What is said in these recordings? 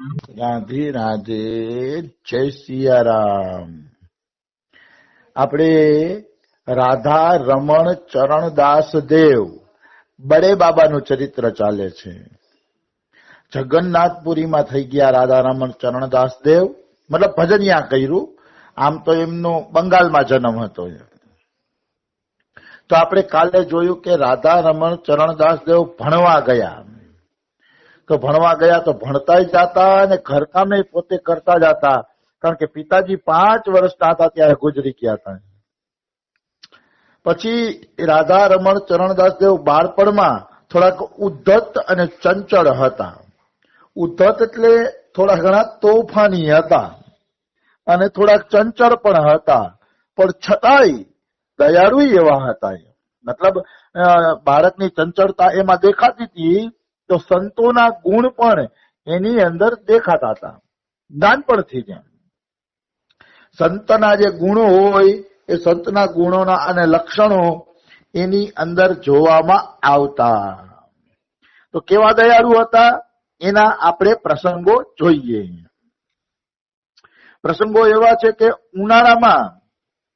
રાધે રાધે, જય સિયારામ. આપણે રાધા રમણ ચરણદાસ દેવ બડે બાબાનું ચરિત્ર ચાલે છે. જગન્નાથપુરીમાં થઈ ગયા રાધા રમણ ચરણદાસ દેવ, મતલબ ભજનિયા કર્યું. આમ તો એમનો બંગાળમાં જન્મ હતો. તો આપણે કાલે જોયું કે રાધા રમણ ચરણદાસ દેવ ભણવા ગયા. તો ભણવા ગયા તો ભણતા જતા અને ઘરકામે પોતે કરતા જતા, કારણ કે પિતાજી 5 વર્ષના હતા ત્યારે ગુજરી ગયા હતા. પછી રાધા રમણ ચરણદાસ દેવ બાળપણમાં થોડાક ઉદ્ધત અને ચંચળ હતા. ઉદ્ધત એટલે થોડા ઘણા તોફાની હતા અને થોડાક ચંચળ પણ હતા, પણ છતાંય દયાળુ એવા હતા. મતલબ બાળકની ચંચળતા એમાં દેખાતી હતી, તો સંતોના ગુણ પણ એની અંદર દેખાતા હતા નાનપણથી જ. સંતના જે ગુણો હોય એ સંતના ગુણોના અને લક્ષણો એની અંદર જોવામાં આવતા. તો કેવા દયાળુ હતા એના આપણે પ્રસંગો જોઈએ. પ્રસંગો એવા છે કે ઉનાળામાં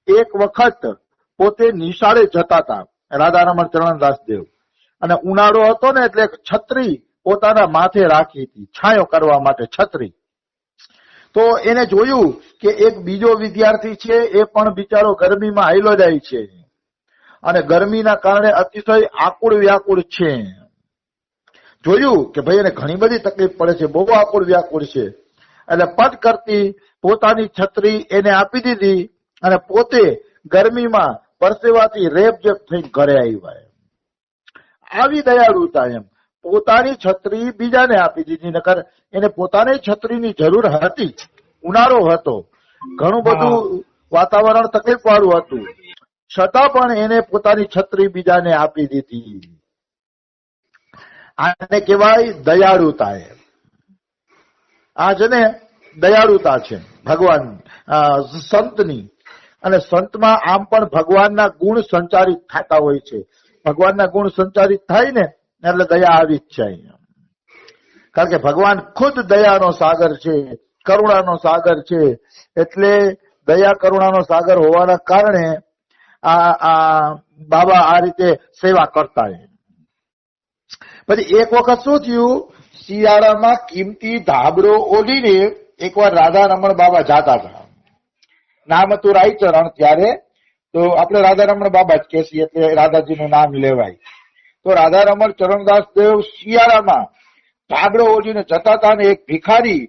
એક વખત પોતે નિશાળે જતા હતા રાધા રમણ ચરણદાસ દેવ, અને ઉનાળો હતો ને એટલે છત્રી પોતાના માથે રાખી હતી, છાંયો કરવા માટે છત્રી. તો એને જોયું કે એક બીજો વિદ્યાર્થી છે એ પણ બિચારો ગરમીમાં હાયલો જાય છે અને ગરમીના કારણે અતિશય આકુળ વ્યાકુળ છે. જોયું કે ભાઈ એને ઘણી બધી તકલીફ પડે છે, બહુ આકુળ વ્યાકુળ છે. એટલે પટ કરતી પોતાની છત્રી એને આપી દીધી અને પોતે ગરમીમાં પરસેવાથી રેપજેપ થઈને ઘરે આવ્યા. આવી દયાળુતા એમ. પોતાની છત્રી બીજાને આપી દીધી, નકર એને પોતાની છત્રીની જરૂર હતી. ઉનાળો હતો, ઘણું બધું વાતાવરણ તકલીફ વાળું હતું, છતાં પણ એને પોતાની છત્રી બીજાને આપી દીધી. આને કહેવાય દયાળુતા. આ છે ને દયાળુતા છે ભગવાન સંતની. અને સંતમાં આમ પણ ભગવાનના ગુણ સંચારિત થતા હોય છે. ભગવાનના ગુણ સંચારિત થાય ને એટલે દયા આવી જ જાય. કારણ કે ભગવાન ખુદ દયાનો સાગર છે, કરુણાનો સાગર છે. એટલે દયા કરુણાનો સાગર હોવાના કારણે આ બાબા આ રીતે સેવા કરતા. પછી એક વખત શું થયું, શિયાળામાં કિંમતી ધાબળો ઓઢીને એકવાર રાધા રમણ બાબા જાતા હતા. નામ હતું રાયચરણ ત્યારે, તો આપણે રાધા રમણ બાબા જ કહેશી એટલે રાધાજીનું નામ લેવાય. તો રાધા રમણ ચરણદાસ દેવ શિયાળામાં ધાબળો ઓઢીને જતા હતા ને એક ભિખારી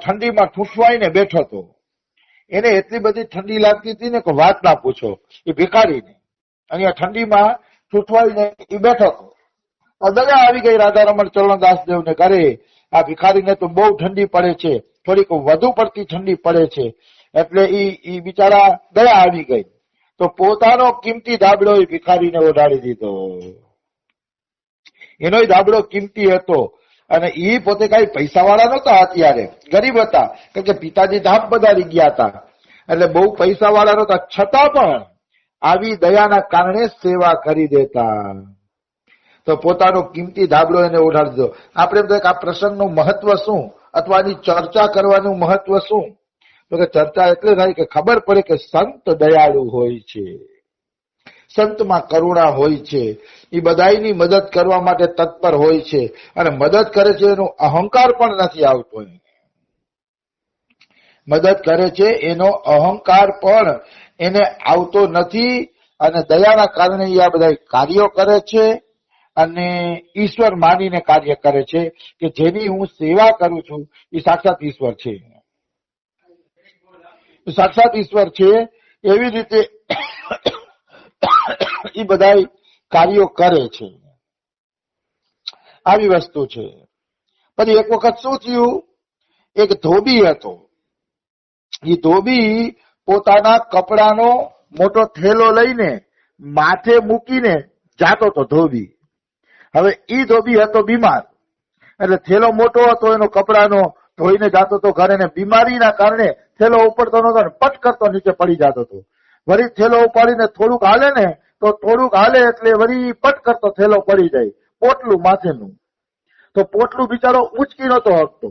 ઠંડીમાં ઠૂંઠવાઈને બેઠો હતો. એને એટલી બધી ઠંડી લાગતી હતી ને કે વાત ના પૂછો. એ ભિખારીને અહીંયા ઠંડીમાં ઠૂંઠવાઈને એ બેઠો હતો. દયા આવી ગઈ રાધા રમણ ચરણદાસ દેવને, કરે આ ભિખારીને તો બહુ ઠંડી પડે છે, થોડીક વધુ પડતી ઠંડી પડે છે. એટલે ઈ બિચારા દયા આવી ગઈ, તો પોતાનો કિંમતી ધાબળો એ ભિખારીને ઓઢાડી દીધો. એનો ધાબળો કિંમતી હતો અને એ પોતે કઈ પૈસા વાળા નહોતા, અત્યારે ગરીબ હતા, કારણ કે પિતાજી ધામ પધારી ગયા હતા, એટલે બહુ પૈસા વાળા નહોતા. છતાં પણ આવી દયાના કારણે સેવા કરી દેતા. તો પોતાનો કિંમતી ધાબળો એને ઓઢાડી દીધો. આપણે એમ આ પ્રસંગનું મહત્વ શું, અથવા આની ચર્ચા કરવાનું મહત્વ શું? તો કે ચર્ચા એટલે થાય કે ખબર પડે કે સંત દયાળુ હોય છે, સંતમાં કરુણા હોય છે, એ બધાની મદદ કરવા માટે તત્પર હોય છે અને મદદ કરે છે. એનો અહંકાર પણ નથી આવતો. મદદ કરે છે એનો અહંકાર પણ એને આવતો નથી, અને દયાના કારણે એ આ બધા કાર્યો કરે છે અને ઈશ્વર માનીને કાર્ય કરે છે કે જેની હું સેવા કરું છું એ સાક્ષાત ઈશ્વર છે. સાક્ષાત ઈશ્વર છે એવી રીતે એ બધા કાર્યો કરે છે. આવી વસ્તુ છે. પછી એક વખત શું થયું, એક ધોબી હતો. એ ધોબી પોતાના કપડાનો મોટો થેલો લઈને માથે મૂકીને જાતો હતો. ધોબી હવે ઈ ધોબી હતો બીમાર, એટલે થેલો મોટો હતો એનો કપડાનો, ધોઈને જાતો હતો ઘરે, ને બીમારીના કારણે થેલો ઉપડતો નતો ને પટ કરતો નીચે પડી જતો હતો. વળી થેલો ઉપાડીને થોડુંક હાલે ને તો થોડુંક હાલે એટલે વળી પટ કરતો થેલો પડી જાય, પોટલું માથેનું. તો પોટલું બિચારો ઉંચકી નતો હકતો,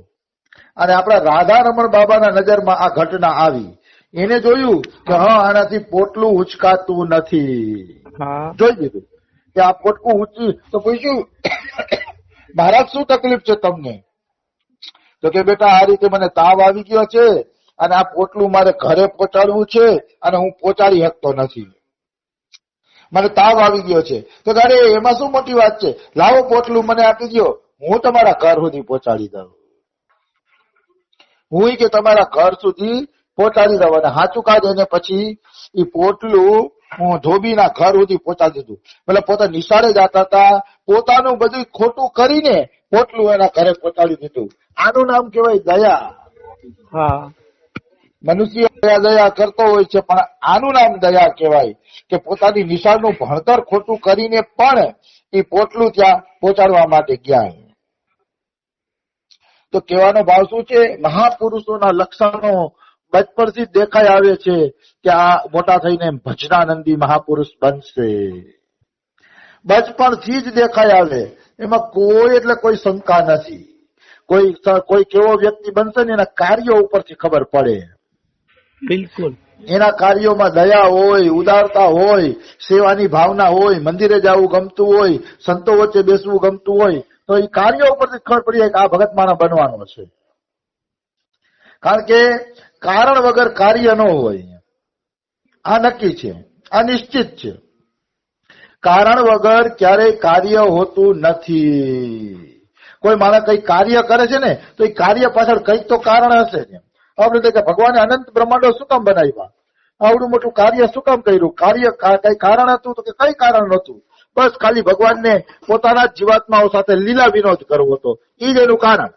અને આપણા રાધારમણ બાબાના નજરમાં આ ઘટના આવી. એને જોયું કે હા આનાથી પોટલું ઉચકાતું નથી. જોઈ દીધું કે આ પોટકું ઊંચી. તો પૂછ્યું મહારાજ શું તકલીફ છે તમને? તો કે બેટા આ રીતે મને તાવ આવી ગયો છે અને આ પોટલું મારે ઘરે પહોંચાડવું છે અને હું પહોંચાડી શકતો નથી, મને તાવ આવી ગયો છે. તો અરે એમાં શું મોટી વાત છે, લાવો પોટલું મને આપી દો, હું તમારા ઘર સુધી પહોંચાડી દઉં. હું કે તમારા ઘર સુધી પહોંચાડી દઉં. અને સાચું કાઢ એને પછી એ પોટલું હું ધોબીના ઘર સુધી પહોંચાડી દીધું. મતલબ પોતા નિશાળે જતા હતા, પોતાનું બધું ખોટું કરીને પોટલું એના ઘરે પહોંચાડી દીધું. આનું નામ કહેવાય દયા. મનુષ્ય દયા કરતો હોય છે, પણ આનું નામ દયા કહેવાય કે પોતાની નિશાળનું ભણતર ખોટું કરીને પણ એ પોટલું ત્યાં પહોંચાડવા માટે ગયા. તો કહેવાનો ભાવ શું છે, મહાપુરુષોના લક્ષણો બચપણથી દેખાઈ આવે છે કે આ મોટા થઈને ભજનાનંદી મહાપુરુષ બનશે. બચપણથી જ દેખાઈ આવે, એમાં કોઈ એટલે કોઈ શંકા નથી. કોઈ કેવો વ્યક્તિ બનશે ને એના કાર્યો ઉપરથી ખબર પડે. બિલકુલ. એના કાર્યોમાં દયા હોય, ઉદારતા હોય, સેવાની ભાવના હોય, મંદિરે જવું ગમતું હોય, સંતો વચ્ચે બેસવું ગમતું હોય, તો એ કાર્યો ઉપરથી ખબર પડી જાય કે આ ભગત માણસ બનવાનો છે. કારણ કે કારણ વગર કાર્ય ન હોય, આ નક્કી છે, આ નિશ્ચિત છે. કારણ વગર ક્યારેય કાર્ય હોતું નથી. કોઈ માણસ કઈ કાર્ય કરે છે ને તો એ કાર્ય પાછળ કઈક તો કારણ હશે. આપણે કે ભગવાને અનંત બ્રહ્માંડો શું કામ બનાવ્યા, આવડું મોટું કાર્ય શું કામ કર્યું? કાર્ય કઈ કારણ હતું? તો કે કઈ કારણ નહોતું, બસ ખાલી ભગવાનને પોતાના જ જીવાત્માઓ સાથે લીલા વિનોદ કરવો હતો. એ જ એનું કારણ,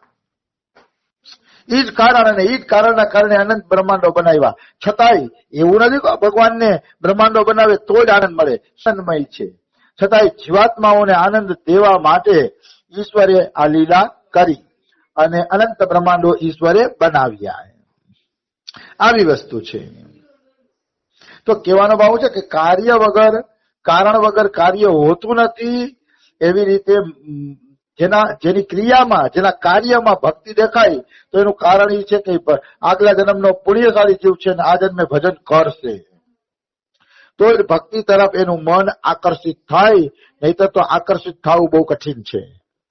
એ જ કારણ. અને એ જ કારણના કારણે અનંત બ્રહ્માંડો બનાવ્યા. છતાંય એવું નથી કે ભગવાનને બ્રહ્માંડો બનાવે તો જ આનંદ મળે, સન્મય છે. છતાંય જીવાત્માઓને આનંદ દેવા માટે ઈશ્વરે આ લીલા કરી અને અનંત બ્રહ્માંડો ઈશ્વરે બનાવ્યા. આવી વસ્તુ છે. તો કહેવાનો ભાવ છે કે કાર્ય વગર, કારણ વગર કાર્ય હોતું નથી. એવી રીતે જેની ક્રિયામાં, જેના કાર્યમાં ભક્તિ દેખાય તો એનું કારણ એ છે કે આગલા જન્મનો પુણ્યશાળી જીવ છે અને આ જન્મે ભજન કરશે તો જ ભક્તિ તરફ એનું મન આકર્ષિત થાય. નહીતર તો આકર્ષિત થવું બહુ કઠિન છે,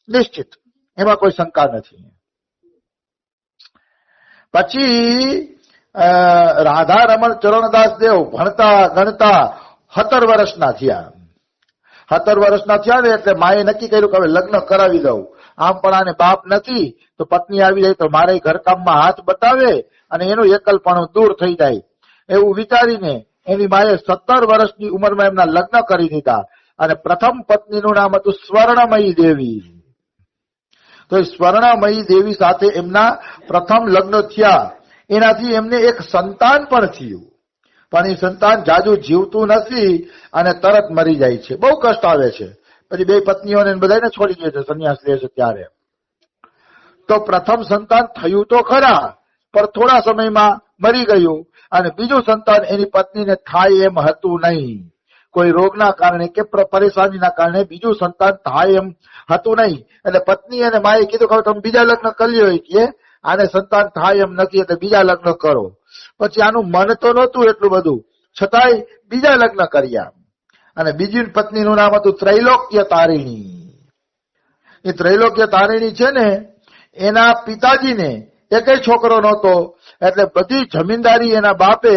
નિશ્ચિત, એમાં કોઈ શંકા નથી. પછી રાધા રમણ ચરણદાસ દેવ ભણતા ગણતા 17 વર્ષના થયા. 17 વર્ષના થયા ને એટલે માએ નક્કી કર્યું કે હવે લગ્ન કરાવી દઉં. આમ પણ આને બાપ નથી, તો પત્ની આવી જાય તો મારે ઘરકામમાં હાથ બતાવે અને એનું એકલપણું દૂર થઈ જાય. એવું વિચારીને એની માએ 17 વર્ષની ઉંમરમાં એમના લગ્ન કરી દીધા. અને પ્રથમ પત્નીનું નામ હતું સ્વર્ણમયી દેવી. તો એ સ્વર્ણમયી દેવી સાથે એમના પ્રથમ લગ્ન થયા. એનાથી એમને એક સંતાન પણ થયું, પણ એ સંતાન જાજુ જીવતું નથી અને તરત મરી જાય છે. બહુ કષ્ટ આવે છે. પછી 2 પત્નીઓને બધાને છોડી દે છે સંન્યાસ લે છે ત્યારે. તો પ્રથમ સંતાન થયું તો ખરા, પણ થોડા સમયમાં મરી ગયું. અને બીજું સંતાન એની પત્નીને થાય એમ હતું નહીં. કોઈ રોગના કારણે કે પરેશાનીના કારણે બીજું સંતાન થાય એમ હતું નહીં. એટલે પત્ની અને માએ કીધું કે તમે બીજા લગ્ન કરી લ્યો, કે આને સંતાન થાય એમ નથી એટલે બીજા લગ્ન કરો. પછી આનું મન તો નહોતું એટલું બધું, છતાંય બીજા લગ્ન કર્યા. અને બીજી પત્નીનું નામ હતું ત્રૈલોક્ય તારિણી. એ ત્રૈલોક્ય તારિણી છે ને, એના પિતાજીને એકેય છોકરો નહોતો, એટલે બધી જમીનદારી એના બાપે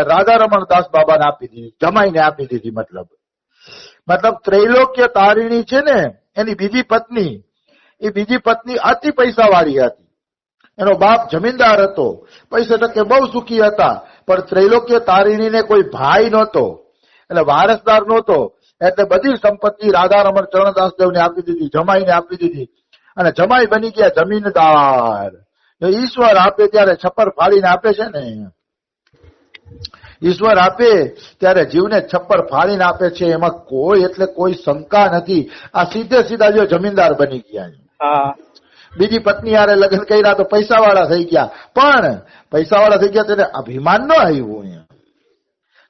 રાધારમણ દાસ બાબાને આપી દીધી, જમાઈને આપી દીધી. મતલબ ત્રૈલોક્ય તારિણી છે ને એની બીજી પત્ની, એ બીજી પત્ની અતિ પૈસાવાળી હતી. એનો બાપ જમીનદાર હતો, પૈસા ટકે બહુ સુખી હતા. પણ ત્રૈલોક્ય તારિણીને કોઈ ભાઈ નહોતો, એટલે વારસદાર નહોતો. એટલે બધી સંપત્તિ રાધારમણ ચરણદાસદેવને આપી દીધી, જમાઈને આપી દીધી. અને જમાઈ બની ગયા જમીનદાર. ઈશ્વર આપે ત્યારે છપ્પર ફાડીને આપે છે ને, ઈશ્વર આપે ત્યારે જીવને છપ્પર ફાડીને આપે છે, એમાં કોઈ એટલે કોઈ શંકા નથી. આ સીધે સીધા જો જમીનદાર બની ગયા. બીજી પત્ની હારે લગ્ન કર્યા તો પૈસાવાળા થઈ ગયા, પણ પૈસાવાળા થઈ ગયા તેને અભિમાન ન આવ્યું.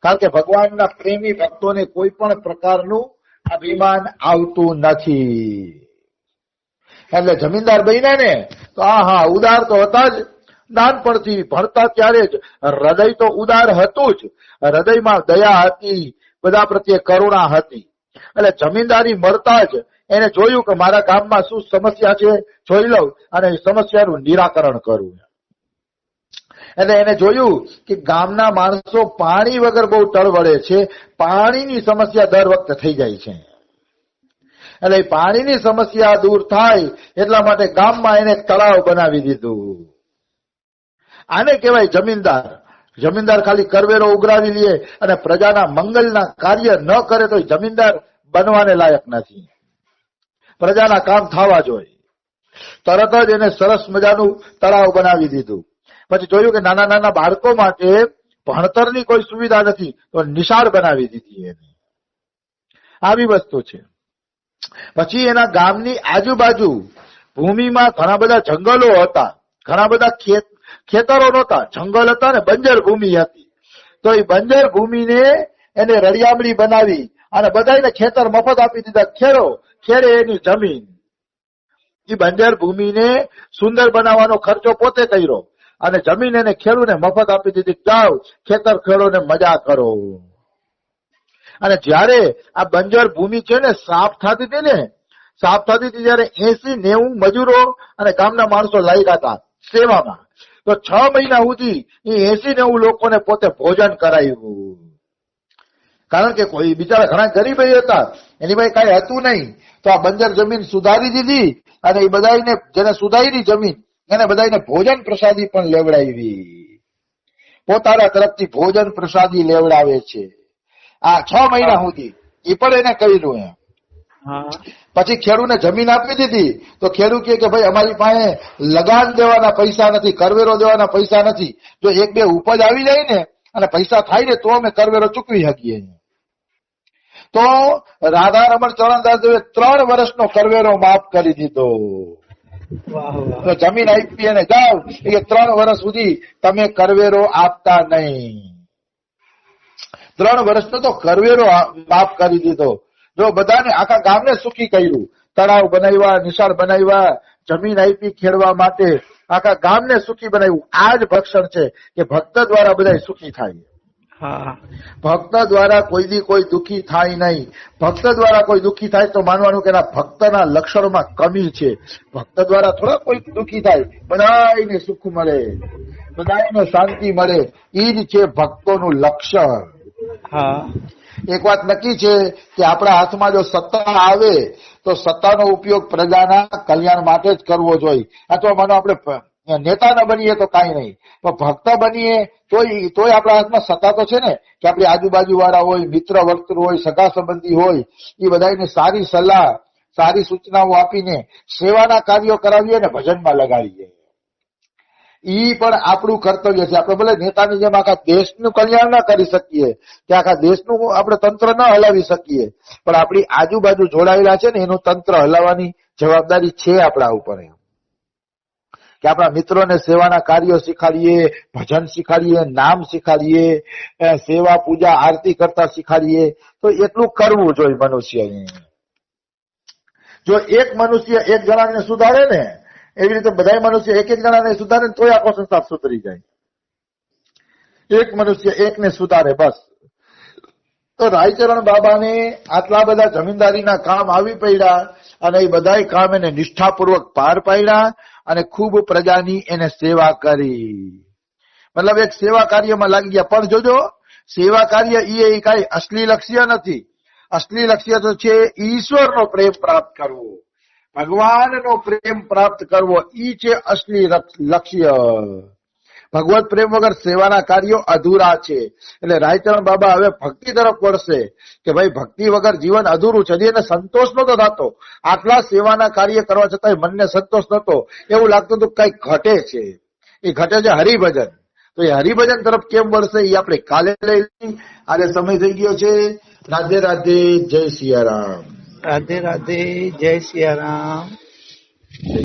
કારણ કે ભગવાનના પ્રેમી ભક્તોને કોઈ પણ પ્રકારનું અભિમાન આવતું નથી. એટલે જમીનદાર બન્યા ને તો હા ઉદાર તો હતા જ. નાનપણથી ભણતા ત્યારે જ હૃદય તો ઉદાર હતું જ. હૃદયમાં દયા હતી, બધા પ્રત્યે કરુણા હતી. એટલે જમીનદારી મળતા જ એને જોયું કે મારા ગામમાં શું સમસ્યા છે જોઈ લઉં અને એ સમસ્યાનું નિરાકરણ કરું. એટલે એને જોયું કે ગામના માણસો પાણી વગર બહુ ટળવળે છે, પાણીની સમસ્યા દર વખતે થઈ જાય છે. એટલે પાણીની સમસ્યા દૂર થાય એટલા માટે ગામમાં એને તળાવ બનાવી દીધું. આને કહેવાય જમીનદાર. જમીનદાર ખાલી કરવેરો ઉઘરાવી લે અને પ્રજાના મંગલના કાર્ય ન કરે તો જમીનદાર બનવાને લાયક નથી. પ્રજાના કામ થવા જોઈએ. તરત જ એને સરસ મજાનું તળાવ બનાવી દીધું. પછી જોયું કે નાના નાના બાળકો માટે ભણતરની કોઈ સુવિધા નથી તો નિશાળ બનાવી દીધી એને. આવી વસ્તુ છે. પછી એના ગામની આજુબાજુ ભૂમિમાં ઘણા બધા જંગલો હતા, ઘણા બધા ખેતરો નહોતા, જંગલ હતા ને બંજર ભૂમિ હતી. તો એ બંજર ભૂમિને એને રળિયામણી બનાવી અને બધાને ખેતર મફત આપી દીધા. ખેડે એની જમીન. એ બંજર ભૂમિને સુંદર બનાવવાનો ખર્ચો પોતે કર્યો અને જમીન એને ખેડૂને મફત આપી દીધી. જાઓ ખેતર ખેડો ને મજા કરો. અને જયારે આ બંજર ભૂમિ છે ને સાફ થતી હતી ત્યારે 80-90 મજૂરો અને ગામના માણસો લાગ્યા હતા સેવામાં. તો 6 મહિના સુધી એ 80-90 લોકોને પોતે ભોજન કરાવ્યું. કારણ કે કોઈ બિચારા ઘણા ગરીબ હતા, એની પાસે કઈ હતું નહીં. તો આ બંજર જમીન સુધારી દીધી અને એ બધાને જેને સુધારી જમીન એને બધાને ભોજન પ્રસાદી પણ લેવડાવી. પોતાના તરફથી ભોજન પ્રસાદી લેવડાવે છે આ 6 મહિના સુધી. એ પણ એને કર્યું એમ. પછી ખેડૂને જમીન આપી દીધી તો ખેડૂત કે ભાઈ અમારી પાસે લગાન દેવાના પૈસા નથી, કરવેરો દેવાના પૈસા નથી. જો 1-2 ઉપજ આવી જાય ને અને પૈસા થાય ને તો અમે કરવેરો ચૂકવી શકીએ. તો રાધા રમણ ચરણદાસ દેવે 3 વર્ષનો કરવેરો માફ કરી દીધો. તો જમીન આપી અને જાઓ એ 3 વર્ષ સુધી તમે કરવેરો આપતા નહીં. 3 વર્ષનો તો કરવેરો માફ કરી દીધો. જો બધાને આખા ગામને સુખી કર્યું. તળાવ બનાવ્યા, નિશાળ બનાવ્યા, જમીન આપી ખેડવા માટે, આખા ગામને સુખી બનાવ્યું. આ જ ભક્ષણ છે કે ભક્ત દ્વારા બધા સુખી થાય. ભક્ત દ્વારા કોઈ દુઃખી થાય નહીં. ભક્ત દ્વારા કોઈ દુઃખી થાય તો માનવાનું કે ભક્તના લક્ષણોમાં કમી છે. ભક્ત દ્વારા થોડા કોઈ દુઃખી થાય, બધાને સુખ મળે, બધાને શાંતિ મળે. એ જ છે ભક્તોનું લક્ષણ. એક વાત નક્કી છે કે આપણા હાથમાં જો સત્તા આવે તો સત્તાનો ઉપયોગ પ્રજાના કલ્યાણ માટે જ કરવો જોઈએ. અથવા માનો આપણે નેતા ન બનીએ તો કાંઈ નહીં, પણ ભક્ત બનીએ તોય આપણા હાથમાં સત્તા તો છે ને કે આપણી આજુબાજુ વાળા હોય, મિત્ર વર્તુળ હોય, સગા સંબંધી હોય, એ બધાને સારી સલાહ, સારી સૂચનાઓ આપીને સેવાના કાર્યો કરાવીએ ને ભજનમાં લગાડીએ. ઈ પણ આપણું કર્તવ્ય છે. આપણે ભલે નેતાની જેમ આખા દેશનું કલ્યાણ ના કરી શકીએ કે આખા દેશનું આપણે તંત્ર ન હલાવી શકીએ, પણ આપણી આજુબાજુ જોડાયેલા છે ને એનું તંત્ર હલાવવાની જવાબદારી છે આપણા ઉપર. કે આપણા મિત્રોને સેવાના કાર્યો શીખાડીએ, ભજન શીખાડીએ, નામ શીખાડીએ, સેવા પૂજા આરતી કરતા શીખાડીએ. તો એટલું કરવું જોઈએ મનુષ્યને. જો એક મનુષ્ય એક જણાને સુધારે ને એવી રીતે બધા મનુષ્ય એક જણાને સુધારે ને તોય આખો સંસાર સુધરી જાય. એક મનુષ્ય એકને સુધારે બસ. તો રાયચરણ બાબાને આટલા બધા જમીનદારીના કામ આવી પડ્યા અને એ બધા કામ એને નિષ્ઠાપૂર્વક પાર પાડ્યા અને ખૂબ પ્રજાની એને સેવા કરી. મતલબ એક સેવા કાર્યમાં લાગી ગયા. પણ જોજો, સેવા કાર્ય એ કઈ અસલી લક્ષ્ય નથી. અસલી લક્ષ્ય તો છે ઈશ્વરનો પ્રેમ પ્રાપ્ત કરવો, ભગવાનનો પ્રેમ પ્રાપ્ત કરવો. ઈ છે અસલી લક્ષ્ય. ભગવત પ્રેમ વગર સેવાના કાર્યો અધૂરા છે. એટલે રાયચરણ બાબા હવે ભક્તિ તરફ વળશે કે ભાઈ ભક્તિ વગર જીવન અધૂરું છે. એને સંતોષ નતો થતો, આટલા સેવાના કાર્ય કરવા છતાંય મનને સંતોષ નતો. એવું લાગતું હતું કઈક ઘટે છે. એ ઘટે છે હરિભજન. તો એ હરિભજન તરફ કેમ વળશે એ આપણે કાલે લઈ. આજે સમય થઈ ગયો છે. રાધે રાધે, જય સિયારામ. રાધે રાધે, જય સિયારામ.